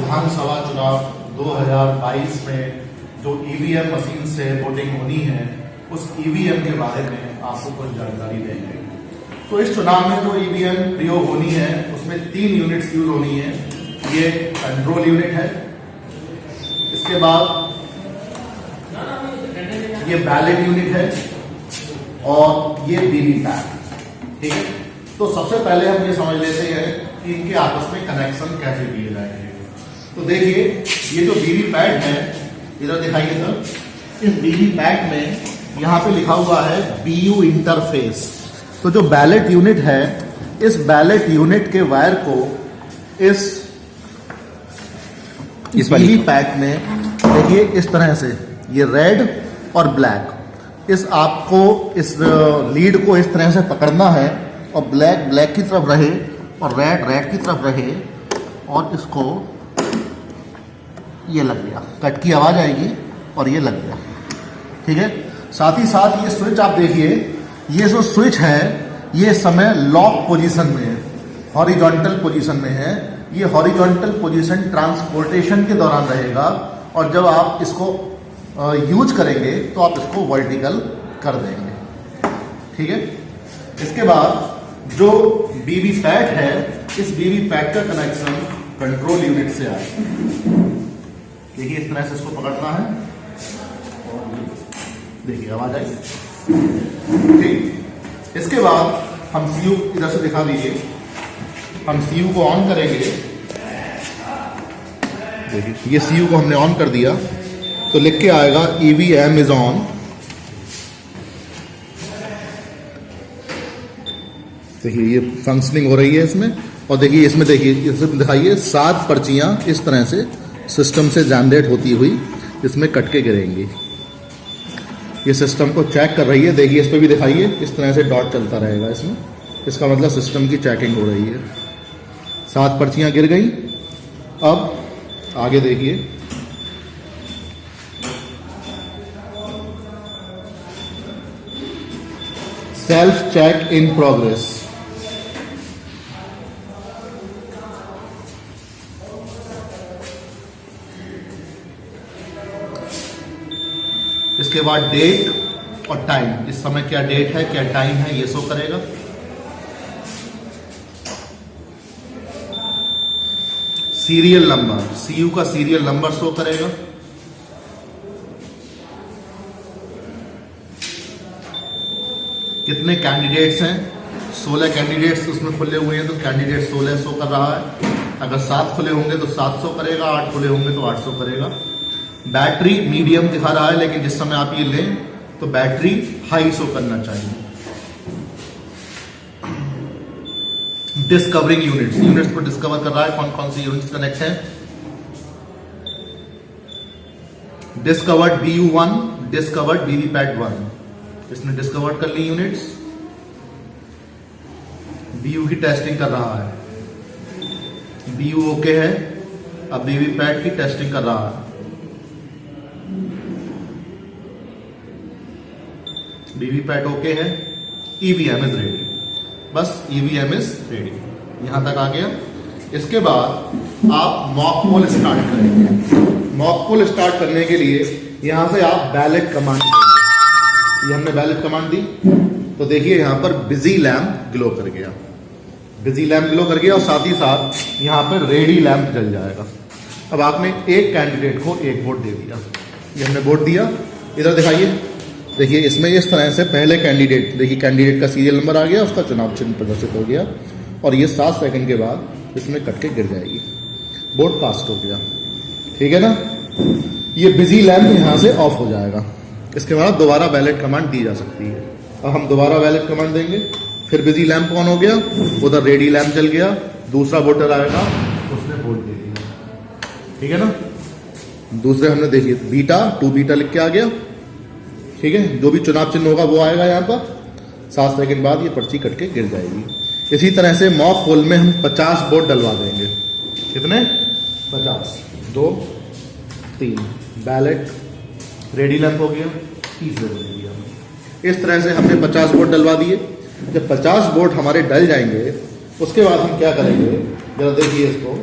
विधानसभा चुनाव 2022 में जो ईवीएम मशीन से वोटिंग होनी है, उस ईवीएम के बारे में आपको कुछ जानकारी देंगे। तो इस चुनाव में जो ईवीएम प्रयोग होनी है उसमें 3 यूनिट्स यूज होनी है। ये कंट्रोल यूनिट है, इसके बाद ये बैलेट यूनिट है और ये वीवीपैट। ठीक है, तो सबसे पहले हम ये समझ लेते हैं कि इनके आपस में कनेक्शन कैसे किए जाएंगे। तो देखिए, ये जो वीवीपैट है, इधर दिखाइए सर, इस वीवीपैट में यहाँ पे लिखा हुआ है बीयू इंटरफेस। तो जो बैलेट यूनिट है, इस बैलेट यूनिट के वायर को इस वीवीपैट में देखिए इस तरह से, ये रेड और ब्लैक, इस आपको इस लीड को इस तरह से पकड़ना है और ब्लैक ब्लैक की तरफ रहे और रेड रेड की तरफ रहे, और इसको ये लग गया, कट की आवाज आएगी और ये लग गया। ठीक है, साथ ही साथ ये स्विच आप देखिए, ये जो स्विच है ये इस समय लॉक पोजीशन में है, हॉरिजॉन्टल पोजीशन में है। ये हॉरिजॉन्टल पोजीशन ट्रांसपोर्टेशन के दौरान रहेगा और जब आप इसको यूज करेंगे तो आप इसको वर्टिकल कर देंगे। ठीक है, इसके बाद जो वीवीपैट है, इस वीवीपैट का कनेक्शन कंट्रोल यूनिट से आएगा। देखिए इस तरह से इसको पकड़ना है और देखिए आवाज आई। ठीक, इसके बाद हम सीयू इधर से दिखा दीजिए, हम सीयू को ऑन करेंगे। देखिए ये सीयू को हमने ऑन कर दिया तो लिख के आएगा ईवीएम इज ऑन। देखिए ये फंक्शनिंग हो रही है इसमें, और देखिए इसमें देखिए इसमें दिखाइए 7 पर्चियां इस तरह से सिस्टम से जनरेट होती हुई इसमें कट के गिरेंगी। ये सिस्टम को चेक कर रही है। देखिए इस पर भी दिखाइए, इस तरह से डॉट चलता रहेगा इसमें, इसका मतलब सिस्टम की चेकिंग हो रही है। 7 पर्चियां गिर गई। अब आगे देखिए, सेल्फ चेक इन प्रोग्रेस। इसके बाद डेट और टाइम, इस समय क्या डेट है क्या टाइम है ये शो करेगा। सीरियल नंबर, सीयू का सीरियल नंबर शो करेगा। कितने कैंडिडेट्स हैं, 16 कैंडिडेट्स उसमें खुले हुए हैं तो कैंडिडेट 16 शो कर रहा है। अगर 7 खुले होंगे तो 700 करेगा, 8 खुले होंगे तो 800 करेगा। बैटरी मीडियम दिखा रहा है, लेकिन जिस समय आप ये लें तो बैटरी हाई शो करना चाहिए। डिस्कवरिंग यूनिट्स, यूनिट्स को डिस्कवर कर रहा है, कौन कौन सी यूनिट्स कनेक्ट है। डिस्कवर्ड BU1, डिस्कवर्ड वीवीपैट 1, इसने डिस्कवर्ड कर ली यूनिट्स। BU की टेस्टिंग कर रहा है, BU ओके है, अब वीवीपैट की टेस्टिंग कर रहा है। वीवीपैट ओके है, ईवीएम इज रेडी। बस ईवीएम इज रेडी, यहां तक आ गया। इसके बाद आप मॉक पोल स्टार्ट करेंगे। मॉक पोल स्टार्ट करने के लिए यहां से आप बैलेट कमांड देंगे। ये हमने बैलेट कमांड दी तो देखिए यहां पर बिजी लैम्प ग्लो कर गया, बिजी लैम्प ग्लो कर गया, और साथ ही साथ यहां पर रेडी लैम्प जल जाएगा। अब आपने एक कैंडिडेट को एक वोट दे दिया, ये हमने वोट दिया। इधर दिखाइए, देखिए इसमें इस तरह से पहले कैंडिडेट, देखिए कैंडिडेट का सीरियल नंबर आ गया, उसका चुनाव चिन्ह प्रदर्शित हो गया, और ये 7 सेकंड के बाद इसमें कट के गिर जाएगी, वोट कास्ट हो गया। ठीक है ना, ये बिजी लैम्प यहाँ से ऑफ हो जाएगा। इसके बाद दोबारा बैलेट कमांड दी जा सकती है। अब हम दोबारा बैलेट कमांड देंगे, फिर बिजी लैम्प ऑन हो गया, उधर रेडी लैम्प जल गया, दूसरा वोटर आएगा, उसने वोट दे दिया। ठीक है ना, दूसरे हमने देखिए बीटा 2 बीटा लिख के आ गया। ठीक है, जो भी चुनाव चिन्ह होगा वो आएगा यहाँ पर। 7 सेकंड बाद ये पर्ची कट के गिर जाएगी। इसी तरह से मॉक पोल में हम 50 वोट डलवा देंगे। कितने? 50, 2, 3, बैलेट, रेडी लैम्प हो गया, तीसरे हो गया। इस तरह से हमने 50 वोट डलवा दिए। जब 50 वोट हमारे डल जाएंगे उसके बाद हम क्या करेंगे, जरा देखिए इसको,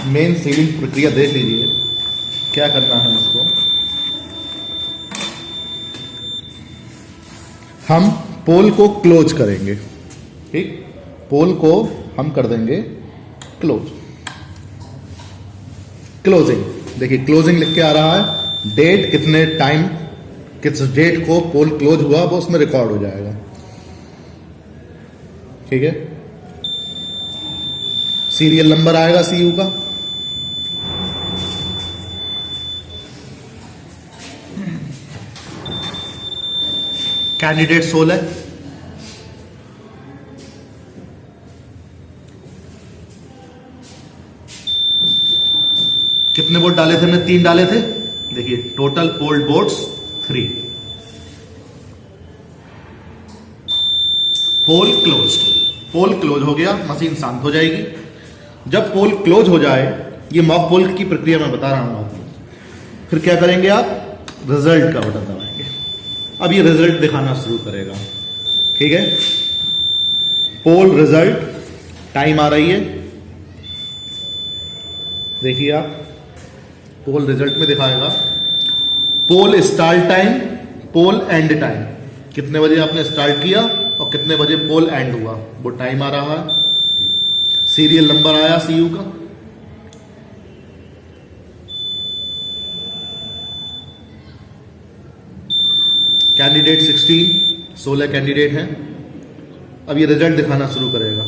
मेन सीलिंग प्रक्रिया देख लीजिए क्या करना है इसको। हम पोल को क्लोज करेंगे, ठीक, पोल को हम कर देंगे क्लोज। क्लोजिंग, देखिए क्लोजिंग लिख के आ रहा है, डेट कितने टाइम किस डेट को पोल क्लोज हुआ वो उसमें रिकॉर्ड हो जाएगा, ठीक है। सीरियल नंबर आएगा सीयू का, कैंडिडेट 16, कितने वोट डाले थे? हमने 3 डाले थे। देखिए टोटल पोल्ड वोट्स 3। पोल क्लोज, पोल क्लोज हो गया, मशीन शांत हो जाएगी। जब पोल क्लोज हो जाए, ये मॉक पोल की प्रक्रिया मैं बता रहा हूं आपको, फिर क्या करेंगे आप? रिजल्ट का बटन दबाएंगे। अब ये रिजल्ट दिखाना शुरू करेगा, ठीक है। पोल रिजल्ट, टाइम आ रही है, देखिए आप, पोल रिजल्ट में दिखाएगा poll start time, poll end time, कितने बजे आपने स्टार्ट किया और कितने बजे पोल एंड हुआ, वो टाइम आ रहा है। सीरियल नंबर आया सीयू का, कैंडिडेट 16 कैंडिडेट हैं। अब ये रिजल्ट दिखाना शुरू करेगा।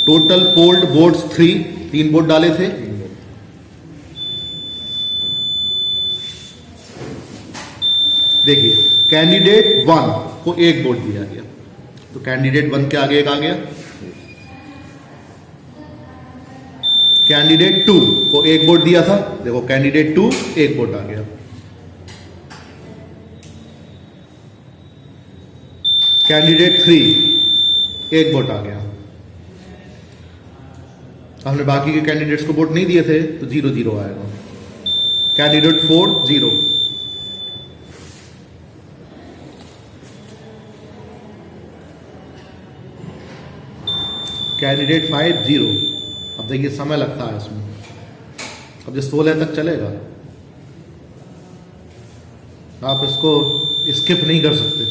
टोटल पोल्ड वोट्स 3 वोट डाले थे। देखिए कैंडिडेट 1 को 1 वोट दिया गया, तो कैंडिडेट 1 के आगे एक आ गया। कैंडिडेट 2 को 1 वोट दिया था, देखो कैंडिडेट 2 1 वोट आ गया। कैंडिडेट 3 1 वोट आ गया। हमने बाकी के कैंडिडेट्स को वोट नहीं दिए थे तो 0-0 आएगा। Candidate 4 0, candidate 5 0। अब देखिए समय लगता है इसमें, अब ये 16 तक चलेगा। आप इसको स्किप नहीं कर सकते,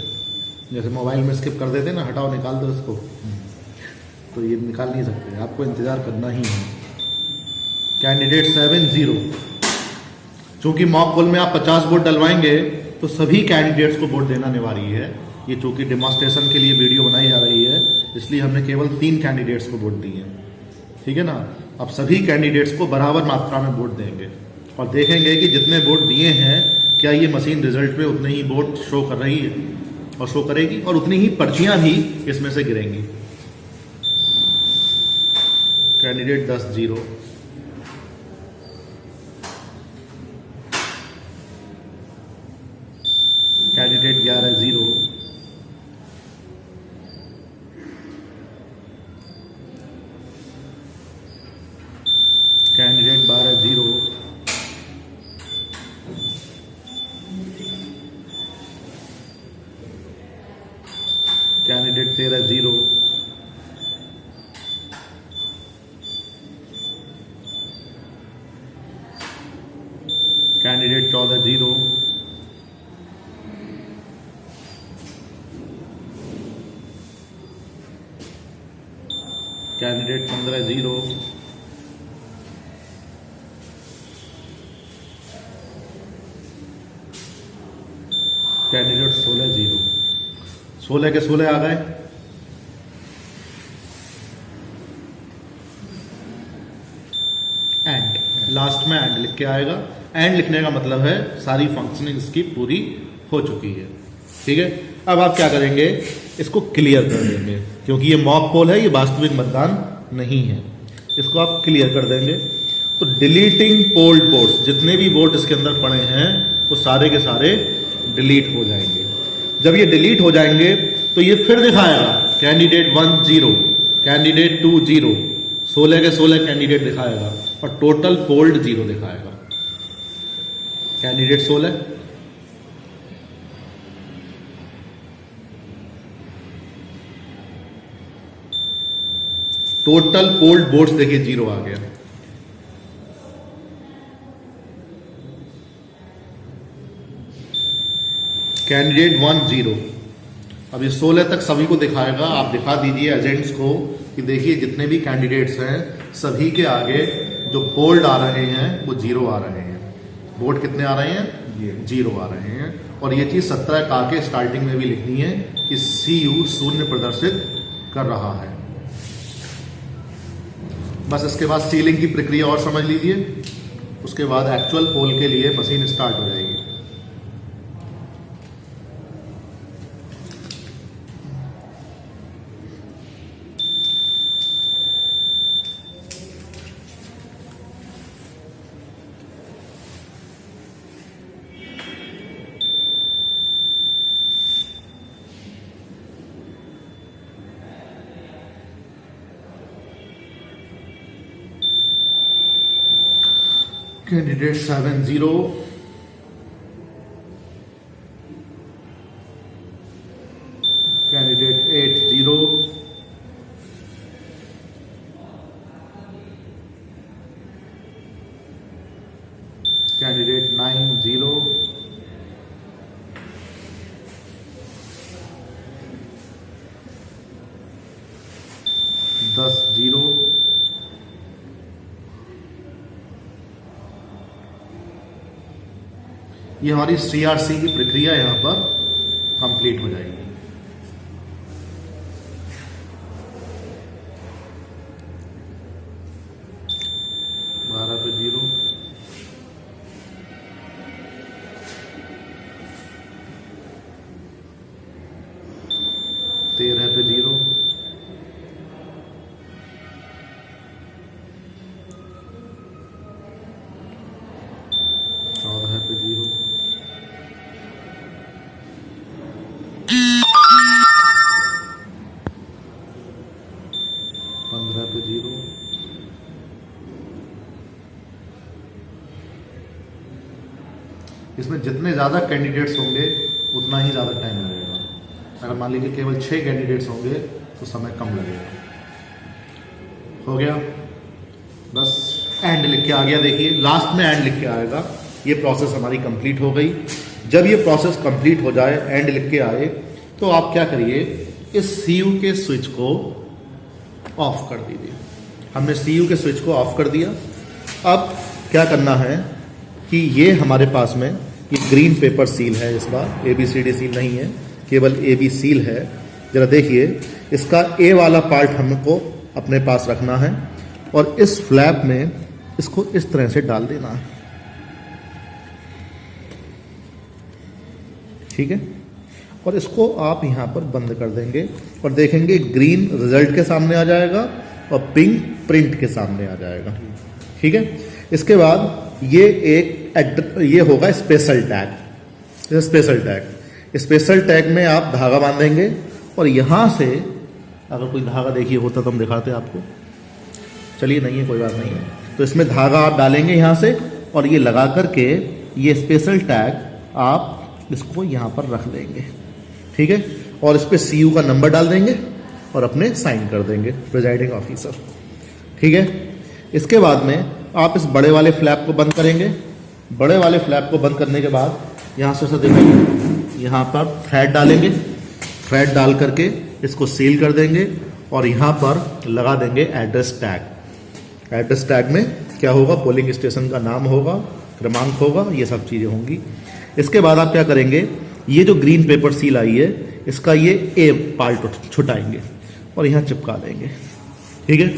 जैसे मोबाइल में स्किप कर देते ना, हटाओ निकाल दो इसको, तो ये निकाल नहीं सकते, आपको इंतजार करना ही है। कैंडिडेट 7 0। चूंकि मॉक पोल में आप 50 वोट डलवाएंगे तो सभी कैंडिडेट्स को वोट देना अनिवार्य है। ये चूंकि डेमोन्स्ट्रेशन के लिए वीडियो बनाई जा रही है, इसलिए हमने केवल 3 कैंडिडेट्स को वोट दिए, ठीक है ना। अब सभी कैंडिडेट्स को बराबर मात्रा में वोट देंगे और देखेंगे कि जितने वोट दिए हैं क्या ये मशीन रिजल्ट में उतने ही वोट शो कर रही है और शो करेगी, और उतनी ही पर्चियां भी इसमें से गिरेंगी। Candidate 10 0, candidate 11 0, candidate 12 0, candidate 13 0, candidate 14 0, candidate 15 0, candidate 16 0। 16 के 16 आ गए। एंड, लास्ट में एंड लिख के आएगा। एंड लिखने का मतलब है सारी फंक्शनिंग इसकी पूरी हो चुकी है, ठीक है। अब आप क्या करेंगे, इसको क्लियर कर देंगे, क्योंकि ये मॉक पोल है, ये वास्तविक मतदान नहीं है। इसको आप क्लियर कर देंगे। तो डिलीटिंग पोल्ड वोट्स, जितने भी वोट इसके अंदर पड़े हैं वो सारे के सारे डिलीट हो जाएंगे। जब ये डिलीट हो जाएंगे तो ये फिर दिखाएगा कैंडिडेट 1 0, कैंडिडेट 2 0, 16 के 16 कैंडिडेट दिखाएगा और टोटल पोल्ड 0 दिखाएगा। कैंडिडेट 16, टोटल पोल्ड वोट्स देखिए 0 आ गया। कैंडिडेट 1 0। अब ये 16 तक सभी को दिखाएगा। आप दिखा दीजिए एजेंट्स को कि देखिए जितने भी कैंडिडेट्स हैं सभी के आगे जो बोल्ड आ रहे हैं वो 0 आ रहे हैं। वोट कितने आ रहे हैं? 0 आ रहे हैं। और ये चीज 17 का के स्टार्टिंग में भी लिखनी है कि CU शून्य प्रदर्शित कर रहा है। बस इसके बाद सीलिंग की प्रक्रिया और समझ लीजिए। उसके बाद एक्चुअल पोल के लिए मशीन स्टार्ट हो जाएगी। Candidate 7 0, candidate 8 0, candidate 9 0, दस 0, ये हमारी CRC की प्रक्रिया यहां पर कंप्लीट हो जाएगी। बारह पे 0, 13 पे 0, 14 पे 0, 15 पे 0, इसमें जितने ज़्यादा कैंडिडेट्स होंगे उतना ही ज़्यादा टाइम लगेगा। अगर मान लीजिए केवल 6 कैंडिडेट्स होंगे तो समय कम लगेगा। हो गया, बस एंड लिख के आ गया। देखिए लास्ट में एंड लिख के आएगा। ये प्रोसेस हमारी कंप्लीट हो गई। जब ये प्रोसेस कंप्लीट हो जाए, एंड लिख के आए, तो आप क्या करिए, इस CU के स्विच को ऑफ कर दीजिए। हमने CU के स्विच को ऑफ कर दिया। अब क्या करना है कि ये हमारे पास में ये ग्रीन पेपर सील है, इसका ABCD सील नहीं है, केवल AB सील है। जरा देखिए, इसका A वाला पार्ट हमको अपने पास रखना है और इस फ्लैप में इसको इस तरह से डाल देना है। ठीक है, और इसको आप यहां पर बंद कर देंगे और देखेंगे ग्रीन रिजल्ट के सामने आ जाएगा और पिंक प्रिंट के सामने आ जाएगा। ठीक है, इसके बाद ये होगा स्पेशल टैग। स्पेशल टैग में आप धागा बांधेंगे और यहां से अगर कोई धागा देखिए होता तो हम दिखाते आपको। चलिए नहीं है, कोई बात नहीं है। तो इसमें धागा आप डालेंगे यहां से और ये लगा करके ये स्पेशल टैग आप इसको यहां पर रख देंगे। ठीक है, और इस पे CU का नंबर डाल देंगे और अपने साइन कर देंगे, प्रिजाइडिंग ऑफिसर। ठीक है, इसके बाद में आप इस बड़े वाले फ्लैप को बंद करेंगे। बड़े वाले फ्लैप को बंद करने के बाद यहाँ से देखेंगे, यहाँ पर थ्रेड डालेंगे। थ्रेड डाल करके इसको सील कर देंगे और यहाँ पर लगा देंगे एड्रेस टैग। एड्रेस टैग में क्या होगा, पोलिंग स्टेशन का नाम होगा, क्रमांक होगा, ये सब चीज़ें होंगी। इसके बाद आप क्या करेंगे, ये जो ग्रीन पेपर सील आई है इसका ये A पार्ट छुटाएंगे और यहाँ चिपका देंगे। ठीक है,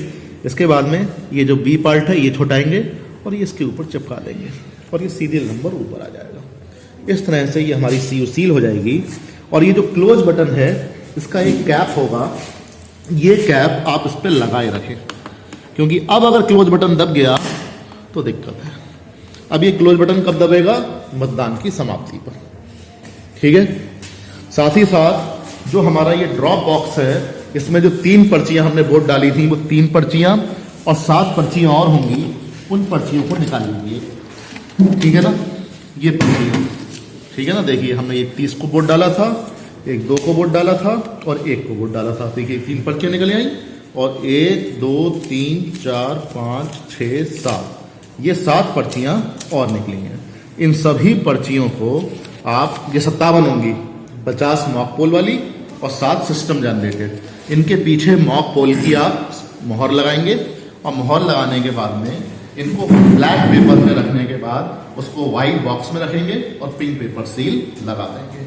इसके बाद में ये जो B पार्ट है ये छुटाएंगे और ये इसके ऊपर चिपका देंगे और ये सीरियल नंबर ऊपर आ जाएगा। इस तरह से ये हमारी CU सील हो जाएगी। और ये जो क्लोज बटन है इसका एक कैप होगा, ये कैप आप इस पर लगाए रखें, क्योंकि अब अगर क्लोज बटन दब गया तो दिक्कत है। अब ये क्लोज बटन कब दबेगा, मतदान की समाप्ति पर। ठीक है, साथ ही साथ जो हमारा ये ड्रॉप बॉक्स है इसमें जो 3 पर्चियां हमने वोट डाली थी वो 3 पर्चियां और 7 पर्चियां और होंगी, उन पर्चियों को निकाल लीजिए। ठीक है ना, ये पर्चियां, ठीक है ना। देखिए हमने ये 30 को वोट डाला था, एक 2 को वोट डाला था और 1 को वोट डाला था। देखिए 3 पर्चियां निकल आई और 1 2 3 4 5 6 7 ये 7 पर्चियां और निकली हैं। इन सभी पर्चियों को आप, ये 57 होंगी, 50 मॉक पोल वाली और 7 सिस्टम जनरेटेड, इनके पीछे मॉक पोल की आप मोहर लगाएंगे और मोहर लगाने के बाद में इनको ब्लैक पेपर में रखने के बाद उसको व्हाइट बॉक्स में रखेंगे और पिंक पेपर सील लगा देंगे।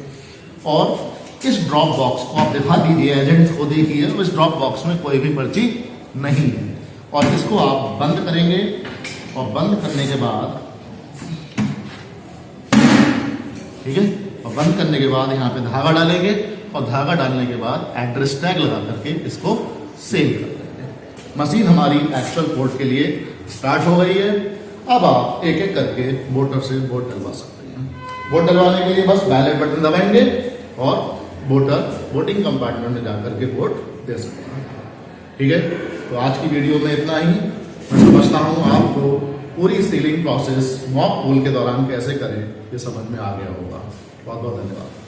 और इस ड्रॉप बॉक्स को आप दिखा दीजिए, एजेंट को देखिए, इस ड्रॉप बॉक्स में कोई भी पर्ची नहीं है। और इसको आप बंद करेंगे और बंद करने के बाद, ठीक है, और बंद करने के बाद यहाँ पे धागा डालेंगे और धागा डालने के बाद एड्रेस टैग लगा करके इसको सेव कर देंगे। मशीन हमारी एक्चुअल कोड के लिए स्टार्ट हो गई है। अब आप एक एक करके वोटर से वोट डलवा सकते हैं। वोट डलवाने के लिए बस बैलेट बटन दबाएंगे और वोटर वोटिंग कंपार्टमेंट में जाकर के वोट दे सकते हैं। ठीक है, तो आज की वीडियो में इतना ही। मैं समझता हूँ आपको पूरी सीलिंग प्रोसेस मॉक पोल के दौरान कैसे करें ये समझ में आ गया होगा। बहुत बहुत धन्यवाद।